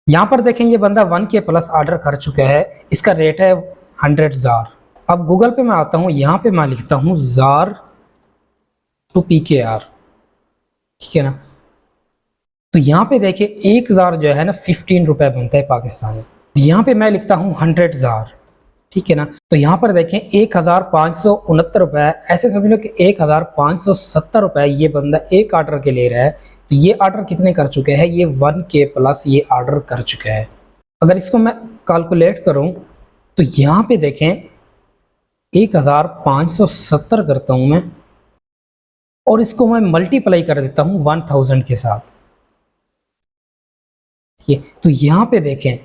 यहाँ पर देखें ये बंदा 1K प्लस ऑर्डर कर चुका है, इसका रेट है 100 जार। अब गूगल पे मैं आता हूँ, यहाँ पे मैं लिखता हूँ जार टू PKR, ठीक है ना। तो यहाँ पे देखिए 1 जार जो है ना 15 रुपए बनता है पाकिस्तानी। यहाँ पे मैं लिखता हूँ 100 जार, ठीक है ना। तो यहाँ पर देखें 1569 रुपए, ऐसे समझ लो कि 1570 रुपए ये बंदा एक ऑर्डर के ले रहा है। तो ये ऑर्डर कितने कर चुके हैं, ये 1K प्लस ये ऑर्डर कर चुके हैं। अगर इसको मैं कैलकुलेट करूं तो यहाँ पे देखें 1570 करता हूं मैं, और इसको मैं मल्टीप्लाई कर देता हूं 1000 के साथ। ये तो यहाँ पे देखें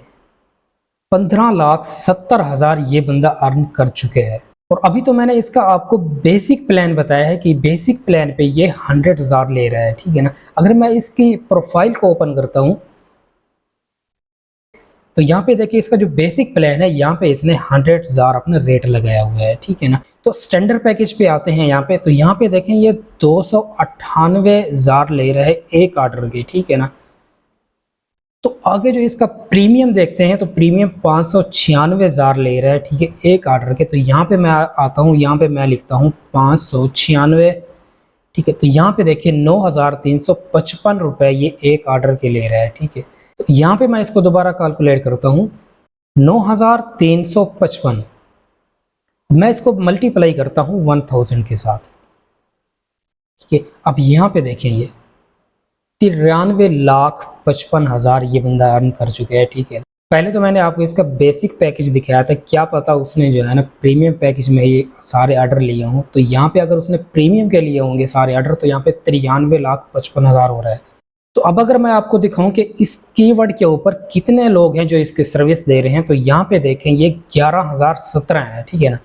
15,70,000 ये बंदा अर्न कर चुके हैं। और अभी तो मैंने इसका आपको बेसिक प्लान बताया है कि बेसिक प्लान पे ये 100 जार ले रहा है, ठीक है ना। अगर मैं इसकी प्रोफाइल को ओपन करता हूं तो यहाँ पे देखिए इसका जो बेसिक प्लान है, यहाँ पे इसने 100 जार अपना रेट लगाया हुआ है, ठीक है ना। तो स्टैंडर्ड पैकेज पे आते हैं यहाँ पे, तो यहाँ पे देखें ये 298 जार ले रहे हैं एक ऑर्डर के, ठीक है ना। तो आगे जो इसका प्रीमियम देखते हैं तो प्रीमियम 596 जार ले रहा है, ठीक है, एक ऑर्डर के। तो यहाँ पे मैं आता हूँ, यहाँ पे मैं लिखता हूँ 596, ठीक है। तो यहाँ पे देखिए 9,355 रुपए ये एक ऑर्डर के ले रहा है, ठीक है। तो यहाँ पे मैं इसको दोबारा कैलकुलेट करता हूँ, 9,355 मैं इसको मल्टीप्लाई करता हूँ 1000 के साथ, ठीक है। अब यहाँ पे देखें ये 93,55,000 ये बंदा अर्न कर चुके हैं, ठीक है। पहले तो मैंने आपको इसका बेसिक पैकेज दिखाया था, क्या पता उसने जो है ना प्रीमियम पैकेज में ये सारे ऑर्डर लिए हों। तो यहाँ पे अगर उसने प्रीमियम के लिए होंगे सारे ऑर्डर तो यहाँ पे 93,55,000 हो रहा है। तो अब अगर मैं आपको दिखाऊं कि इस कीवर्ड के ऊपर कितने लोग हैं जो इसकी सर्विस दे रहे हैं, तो यहाँ पे देखें ये 11,017 है, ठीक है ना।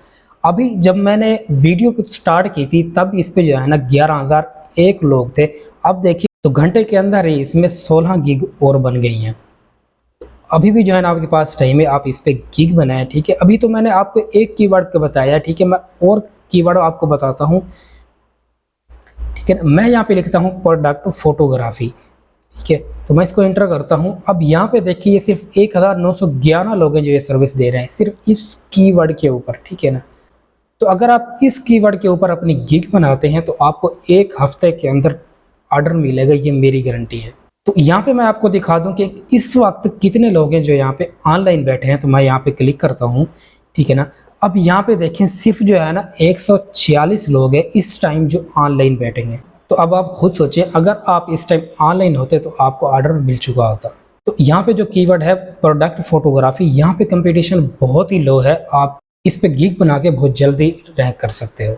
अभी जब मैंने वीडियो को स्टार्ट की थी तब इस पे जो है ना 11,001 लोग थे। अब देखिए तो घंटे के अंदर ही इसमें 16 गिग और बन गई हैं। अभी भी जो है ना आपके पास टाइम है, आप इस पे गिग बनाएं, ठीक है। अभी तो मैंने आपको एक कीवर्ड का बताया, ठीक है, मैं और कीवर्ड आपको बताता हूँ, ठीक है ना। मैं यहाँ पे लिखता हूँ प्रोडक्ट फोटोग्राफी, ठीक है। तो मैं इसको एंटर करता हूँ। अब यहाँ पे देखिए ये सिर्फ 1911 लोग हैं जो ये सर्विस दे रहे हैं सिर्फ इस कीवर्ड के ऊपर, ठीक है ना। तो अगर आप इस कीवर्ड के ऊपर अपनी गिग बनाते हैं तो आपको एक हफ्ते के अंदर ऑर्डर मिलेगा, ये मेरी गारंटी है। तो यहाँ पे मैं आपको दिखा दूं कि इस वक्त कितने लोग हैं जो यहाँ पे ऑनलाइन बैठे हैं। तो मैं यहाँ पे क्लिक करता हूँ, ठीक है ना। अब यहाँ पे देखें सिर्फ जो है ना 146 लोग हैं इस टाइम जो ऑनलाइन बैठेंगे। तो अब आप खुद सोचें अगर आप इस टाइम ऑनलाइन होते तो आपको ऑर्डर मिल चुका होता। तो यहाँ पे जो कीवर्ड है प्रोडक्ट फोटोग्राफी, यहाँ पे कंपटीशन बहुत ही लो है, आप इस पे गिग बना के बहुत जल्दी रैंक कर सकते हो।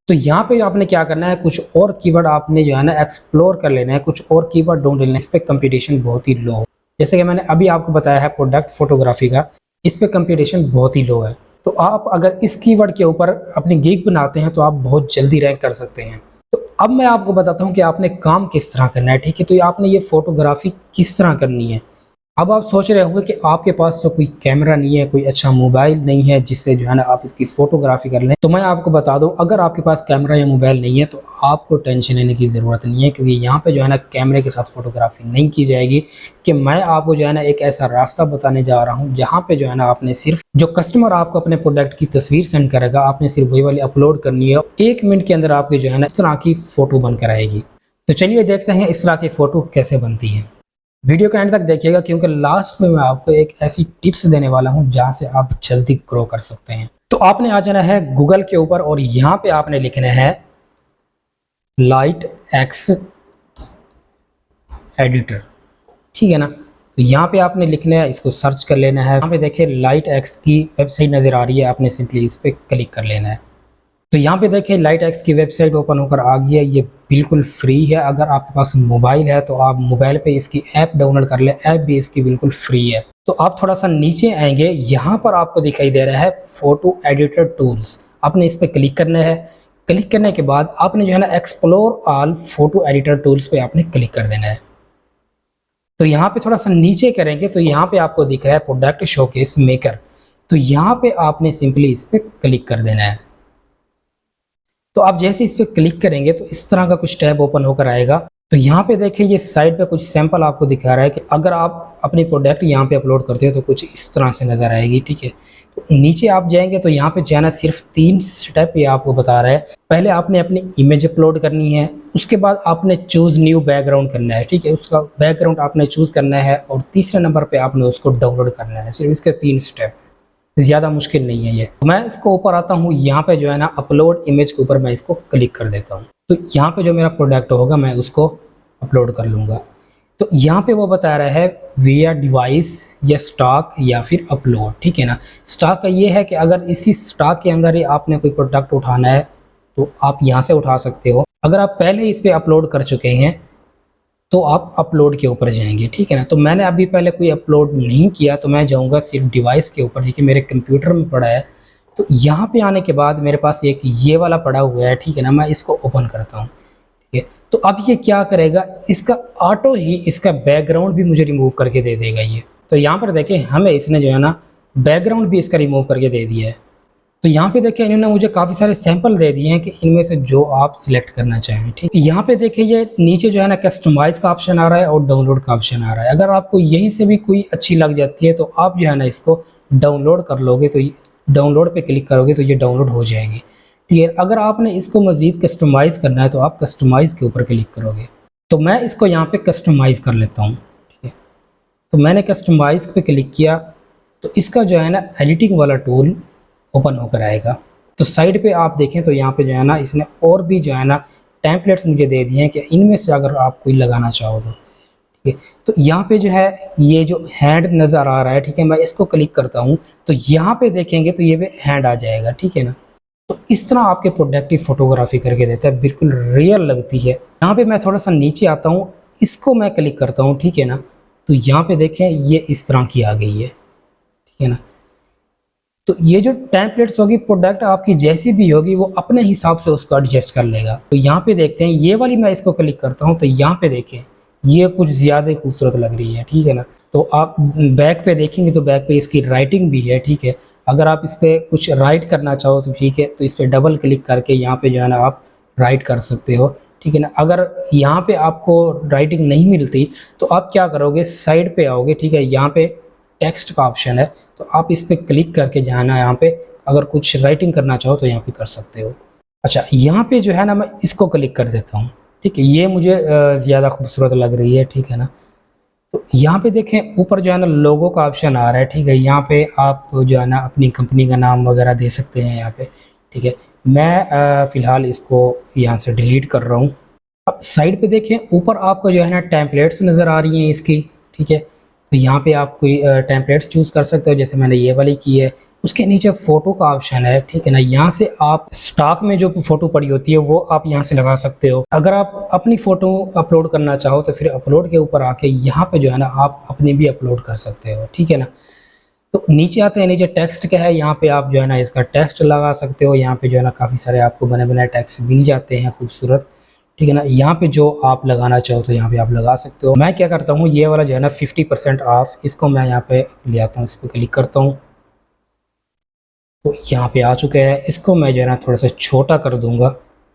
तो यहाँ पे आपने क्या करना है, कुछ और कीवर्ड आपने जो है ना एक्सप्लोर कर लेना है, कुछ और कीवर्ड ढूंढ लेना है। इस पे कंपटीशन बहुत ही लो है, जैसे कि मैंने अभी आपको बताया है प्रोडक्ट फोटोग्राफी का, इस पे कंपटीशन बहुत ही लो है। तो आप अगर इस कीवर्ड के ऊपर अपनी गिग बनाते हैं तो आप बहुत जल्दी रैंक कर सकते हैं। तो अब मैं आपको बताता हूँ कि आपने काम किस तरह करना है, ठीक है। तो आपने ये फोटोग्राफी किस तरह करनी है। अब आप सोच रहे होंगे कि आपके पास तो कोई कैमरा नहीं है, कोई अच्छा मोबाइल नहीं है जिससे जो है ना आप इसकी फोटोग्राफी कर लें। तो मैं आपको बता दूं अगर आपके पास कैमरा या मोबाइल नहीं है तो आपको टेंशन लेने की ज़रूरत नहीं है, क्योंकि यहाँ पे जो है ना कैमरे के साथ फोटोग्राफी नहीं की जाएगी। कि मैं आपको जो है ना एक ऐसा रास्ता बताने जा रहा हूँ जहाँ पे जो है ना आपने सिर्फ जो कस्टमर आपको अपने प्रोडक्ट की तस्वीर सेंड करेगा आपने सिर्फ वही वाली अपलोड करनी है, 1 मिनट के अंदर आपकी जो है ना इस तरह की फ़ोटो बनकर आएगी। तो चलिए देखते हैं इस तरह की फ़ोटो कैसे बनती है। वीडियो के एंड तक देखिएगा क्योंकि लास्ट में मैं आपको एक ऐसी टिप्स देने वाला हूं जहां से आप जल्दी ग्रो कर सकते हैं। तो आपने आ जाना है गूगल के ऊपर और यहां पे आपने लिखना है लाइट एक्स एडिटर, ठीक है ना। तो यहाँ पे आपने लिखना है, इसको सर्च कर लेना है। यहाँ पे देखिए लाइट एक्स की वेबसाइट नज़र आ रही है, आपने सिंपली इस पर क्लिक कर लेना है। तो यहाँ पे देखिए लाइट एक्स की वेबसाइट ओपन होकर आ गई है। ये बिल्कुल फ्री है, अगर आपके पास मोबाइल है तो आप मोबाइल पे इसकी ऐप डाउनलोड कर ले, ऐप भी इसकी बिल्कुल फ्री है। तो आप थोड़ा सा नीचे आएंगे, यहाँ पर आपको दिखाई दे रहा है फोटो एडिटर टूल्स, आपने इस पर क्लिक करना है। क्लिक करने के बाद आपने जो है ना explore all photo editor tools पे आपने क्लिक कर देना है। तो यहाँ पे थोड़ा सा नीचे करेंगे तो यहाँ पे आपको दिख रहा है प्रोडक्ट शोकेस मेकर, तो यहाँ पे आपने सिंपली इस पर क्लिक कर देना है। तो आप जैसे इस पर क्लिक करेंगे तो इस तरह का कुछ टैब ओपन होकर आएगा। तो यहाँ पे देखिए ये साइड पे कुछ सैंपल आपको दिखा रहा है कि अगर आप अपनी प्रोडक्ट यहाँ पे अपलोड करते हो तो कुछ इस तरह से नज़र आएगी, ठीक है। तो नीचे आप जाएंगे तो यहाँ पे जाना सिर्फ 3 स्टेप ये आपको बता रहा है। पहले आपने अपनी इमेज अपलोड करनी है, उसके बाद आपने चूज़ न्यू बैकग्राउंड करना है, ठीक है। उसका बैकग्राउंड आपने चूज़ करना है और तीसरे नंबर पर आपने उसको डाउनलोड करना है। सिर्फ इसके 3 स्टेप, ज़्यादा मुश्किल नहीं है ये। तो मैं इसको ऊपर आता हूँ, यहाँ पे जो है ना अपलोड इमेज के ऊपर मैं इसको क्लिक कर देता हूँ। तो यहाँ पे जो मेरा प्रोडक्ट होगा मैं उसको अपलोड कर लूँगा। तो यहाँ पे वो बता रहा है विया डिवाइस या स्टॉक या फिर अपलोड, ठीक है ना। स्टॉक का ये है कि अगर इसी स्टॉक के अंदर ही आपने कोई प्रोडक्ट उठाना है तो आप यहाँ से उठा सकते हो। अगर आप पहले इस पर अपलोड कर चुके हैं तो आप अपलोड के ऊपर जाएंगे, ठीक है ना। तो मैंने अभी पहले कोई अपलोड नहीं किया तो मैं जाऊँगा सिर्फ डिवाइस के ऊपर, ठीक है, मेरे कंप्यूटर में पड़ा है। तो यहाँ पे आने के बाद मेरे पास एक ये वाला पड़ा हुआ है, ठीक है ना। मैं इसको ओपन करता हूँ, ठीक है। तो अब ये क्या करेगा, इसका ऑटो ही इसका बैकग्राउंड भी मुझे रिमूव करके दे देगा ये। तो यहाँ पर देखें हमें इसने जो है ना बैकग्राउंड भी इसका रिमूव करके दे दिया है। तो यहाँ पे देखिए इन्होंने मुझे काफ़ी सारे सैंपल दे दिए हैं कि इनमें से जो आप सिलेक्ट करना चाहें, ठीक है। यहाँ पे देखिए ये नीचे जो है ना कस्टमाइज़ का ऑप्शन आ रहा है और डाउनलोड का ऑप्शन आ रहा है। अगर आपको यहीं से भी कोई अच्छी लग जाती है तो आप जो है ना इसको डाउनलोड कर लोगे, तो डाउनलोड पे क्लिक करोगे तो ये डाउनलोड हो जाएगी, ठीक है। अगर आपने इसको मज़ीद कस्टमाइज़ करना है तो आप कस्टमाइज़ के ऊपर क्लिक करोगे। तो मैं इसको यहाँ पे कस्टमाइज़ कर लेता हूँ, ठीक है। तो मैंने कस्टमाइज़ पे क्लिक किया तो इसका जो है ना एडिटिंग वाला टूल ओपन होकर आएगा। तो साइड पे आप देखें तो यहाँ पे जो है ना इसने और भी जो है ना टेम्पलेट्स मुझे दे दिए हैं कि इनमें से अगर आप कोई लगाना चाहो तो, ठीक है। तो यहाँ पे जो है ये जो हैंड नज़र आ रहा है, ठीक है, मैं इसको क्लिक करता हूँ तो यहाँ पे देखेंगे तो ये भी हैंड आ जाएगा, ठीक है ना। तो इस तरह आपके प्रोडक्ट की फ़ोटोग्राफी करके देता है, बिल्कुल रियल लगती है। यहाँ पे मैं थोड़ा सा नीचे आता हूँ, इसको मैं क्लिक करता हूँ, ठीक है ना। तो यहाँ पे देखें ये इस तरह की आ गई है, ठीक है ना। तो ये जो टेम्पलेट्स होगी प्रोडक्ट आपकी जैसी भी होगी वो अपने हिसाब से उसको एडजस्ट कर लेगा। तो यहाँ पे देखते हैं ये वाली, मैं इसको क्लिक करता हूँ तो यहाँ पे देखें ये कुछ ज़्यादा खूबसूरत लग रही है, ठीक है ना। तो आप बैक पे देखेंगे तो बैक पे इसकी राइटिंग भी है, ठीक है। अगर आप इस पर कुछ राइट करना चाहो तो ठीक है, तो इस पर डबल क्लिक करके यहाँ पे जो है ना आप राइट कर सकते हो, ठीक है ना। अगर यहाँ पे आपको राइटिंग नहीं मिलती तो आप क्या करोगे, साइड पे आओगे, ठीक है, यहाँ पे टेक्स्ट का ऑप्शन है तो आप इस पर क्लिक करके जो है ना यहाँ पे अगर कुछ राइटिंग करना चाहो तो यहाँ पे कर सकते हो। अच्छा यहाँ पे जो है ना मैं इसको क्लिक कर देता हूँ, ठीक है, ये मुझे ज़्यादा खूबसूरत लग रही है, ठीक है ना। तो यहाँ पे देखें ऊपर जो है ना लोगो का ऑप्शन आ रहा है, ठीक है। यहाँ पे आप जो है ना अपनी कंपनी का नाम वगैरह दे सकते हैं यहाँ पे, ठीक है। मैं फ़िलहाल इसको यहाँ से डिलीट कर रहा हूँ। अब साइड पे देखें ऊपर आपको जो है ना टेम्पलेट्स नज़र आ रही हैं इसकी, ठीक है। तो यहाँ पे आप कोई टेम्पलेट्स चूज़ कर सकते हो, जैसे मैंने ये वाली की है। उसके नीचे फ़ोटो का ऑप्शन है, ठीक है ना। यहाँ से आप स्टॉक में जो फ़ोटो पड़ी होती है वो आप यहाँ से लगा सकते हो। अगर आप अपनी फ़ोटो अपलोड करना चाहो तो फिर अपलोड के ऊपर आके यहाँ पे जो है ना आप अपनी भी अपलोड कर सकते हो, ठीक है ना। तो नीचे आते हैं, नीचे टेक्स्ट क्या है, यहाँ पे आप जो है ना इसका टेक्स्ट लगा सकते हो। यहाँ पे जो है ना काफ़ी सारे आपको बने बनाए टेक्स्ट मिल जाते हैं खूबसूरत, ठीक है ना। यहाँ पे जो आप लगाना चाहो तो यहाँ पे आप लगा सकते हो। मैं क्या करता हूँ ये वाला जो है ना 50% ऑफ, इसको मैं यहाँ पे ले आता हूँ, इस पर क्लिक करता हूँ तो यहाँ पे आ चुका है। इसको मैं जो है ना थोड़ा सा छोटा कर दूँगा,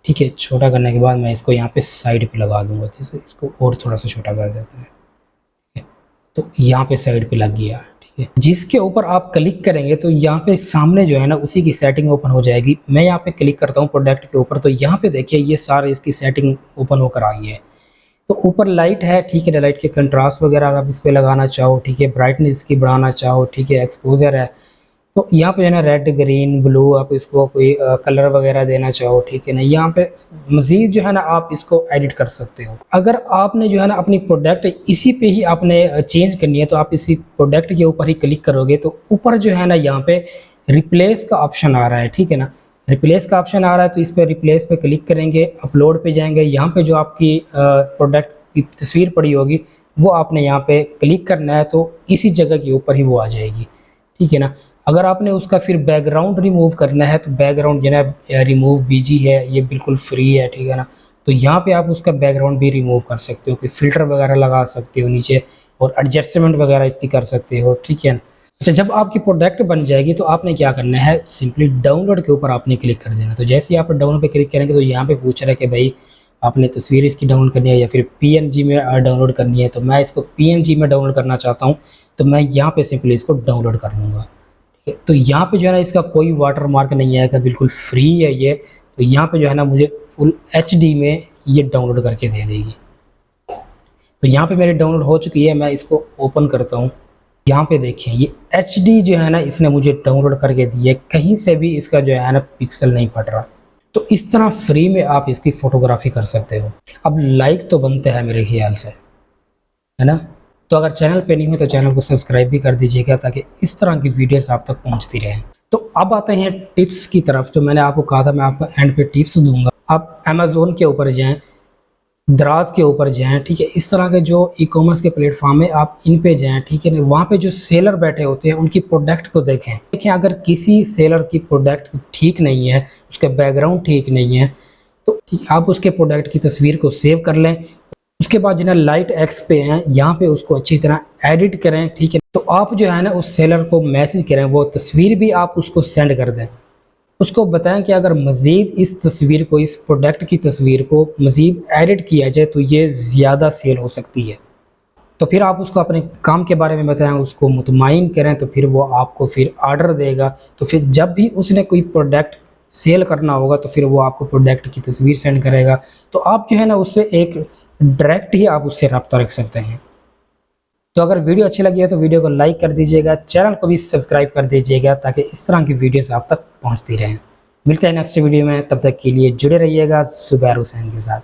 ठीक है। छोटा करने के बाद मैं इसको यहाँ पे साइड पे लगा दूँगा, जैसे इसको और थोड़ा सा छोटा कर देते हैं, ठीक है। तो यहाँ पे साइड पे लग गया, ठीक है। जिसके ऊपर आप क्लिक करेंगे तो यहाँ पे सामने जो है ना उसी की सेटिंग ओपन हो जाएगी। मैं यहाँ पे क्लिक करता हूँ प्रोडक्ट के ऊपर तो यहाँ पे देखिए ये सारे इसकी सेटिंग ओपन होकर आ गई है। तो ऊपर लाइट है, ठीक है, लाइट के कंट्रास्ट वगैरह आप इस पे लगाना चाहो, ठीक है, ब्राइटनेस इसकी बढ़ाना चाहो, ठीक है, एक्सपोजर है। तो यहाँ पे जो है ना रेड ग्रीन ब्लू आप इसको कोई कलर वगैरह देना चाहो, ठीक है ना। यहाँ पे मज़ीद जो है ना आप इसको एडिट कर सकते हो। अगर आपने जो है ना अपनी प्रोडक्ट इसी पे ही आपने चेंज करनी है तो आप इसी प्रोडक्ट के ऊपर ही क्लिक करोगे तो ऊपर जो है ना यहाँ पे रिप्लेस का ऑप्शन आ रहा है, ठीक है ना। रिप्लेस का ऑप्शन आ रहा है तो इस पर रिप्लेस पे क्लिक करेंगे, अपलोड पे जाएंगे। यहाँ पे जो आपकी प्रोडक्ट की तस्वीर पड़ी होगी वो आपने यहाँ पे क्लिक करना है तो इसी जगह के ऊपर ही वो आ जाएगी, ठीक है ना। अगर आपने उसका फिर बैकग्राउंड रिमूव करना है तो बैकग्राउंड जो है रिमूव बीजी है, ये बिल्कुल फ्री है, ठीक है ना। तो यहाँ पे आप उसका बैकग्राउंड भी रिमूव कर सकते हो, कि फ़िल्टर वगैरह लगा सकते हो नीचे और एडजस्टमेंट वगैरह इसकी कर सकते हो, ठीक है ना। अच्छा जब आपकी प्रोडक्ट बन जाएगी तो आपने क्या करना है, सिंपली डाउनलोड के ऊपर आपने क्लिक कर देना। तो जैसे ही आप डाउनलोड पे क्लिक करेंगे तो यहाँ पे पूछ रहा है कि भाई आपने तस्वीर इसकी डाउनलोड करनी है या फिर पीएनजी में डाउनलोड करनी है, तो मैं इसको पीएनजी में डाउनलोड करना चाहता हूँ, तो मैं यहाँ पे सिंपली इसको डाउनलोड कर लूँगा। ठीक है, तो यहाँ पे जो है ना इसका कोई वाटर मार्क नहीं आएगा, बिल्कुल फ्री है ये। तो यहाँ पे जो है ना मुझे फुल एचडी में ये डाउनलोड करके दे देगी। तो यहाँ पे मेरी डाउनलोड हो चुकी है, मैं इसको ओपन करता हूँ। यहाँ पे देखिए ये एचडी जो है ना इसने मुझे डाउनलोड करके दी है, कहीं से भी इसका जो है ना पिक्सल नहीं पड़ रहा। तो इस तरह फ्री में आप इसकी फ़ोटोग्राफी कर सकते हो। अब लाइक तो बनते हैं मेरे ख्याल से, है ना। तो अगर चैनल पे नहीं हो तो चैनल को सब्सक्राइब भी कर दीजिएगा, ताकि इस तरह की वीडियोस आप तक पहुंचती रहें। तो अब आते हैं टिप्स की तरफ। जो मैंने आपको कहा था मैं आपको एंड पे टिप्स दूंगा। आप अमेज़ोन के ऊपर जाएं, दराज के ऊपर जाएं, ठीक है। इस तरह के जो ई कॉमर्स के प्लेटफॉर्म है आप इन पे जाएं, ठीक है। वहाँ पे जो सेलर बैठे होते हैं उनकी प्रोडक्ट को देखें। अगर किसी सेलर की प्रोडक्ट ठीक नहीं है, उसका बैकग्राउंड ठीक नहीं है, तो आप उसके प्रोडक्ट की तस्वीर को सेव कर लें। उसके बाद जो है लाइट एक्स पे हैं, यहाँ पे उसको अच्छी तरह एडिट करें, ठीक है। तो आप जो है ना उस सेलर को मैसेज करें, वो तस्वीर भी आप उसको सेंड कर दें। उसको बताएं कि अगर मज़ीद इस तस्वीर को, इस प्रोडक्ट की तस्वीर को मज़ीद एडिट किया जाए तो ये ज़्यादा सेल हो सकती है। तो फिर आप उसको अपने काम के बारे में बताएं, उसको मुतमाइन करें, तो फिर वो आपको फिर ऑर्डर देगा। तो फिर जब भी उसने कोई प्रोडक्ट सेल करना होगा तो फिर वो आपको प्रोडक्ट की तस्वीर सेंड करेगा। तो आप जो है ना उससे एक डायरेक्ट ही आप उससे रब्ता रख सकते हैं। तो अगर वीडियो अच्छी लगी है तो वीडियो को लाइक कर दीजिएगा, चैनल को भी सब्सक्राइब कर दीजिएगा, ताकि इस तरह की वीडियोस आप तक पहुंचती रहें। मिलते हैं नेक्स्ट वीडियो में, तब तक के लिए जुड़े रहिएगा ज़ुबैर हुसैन के साथ।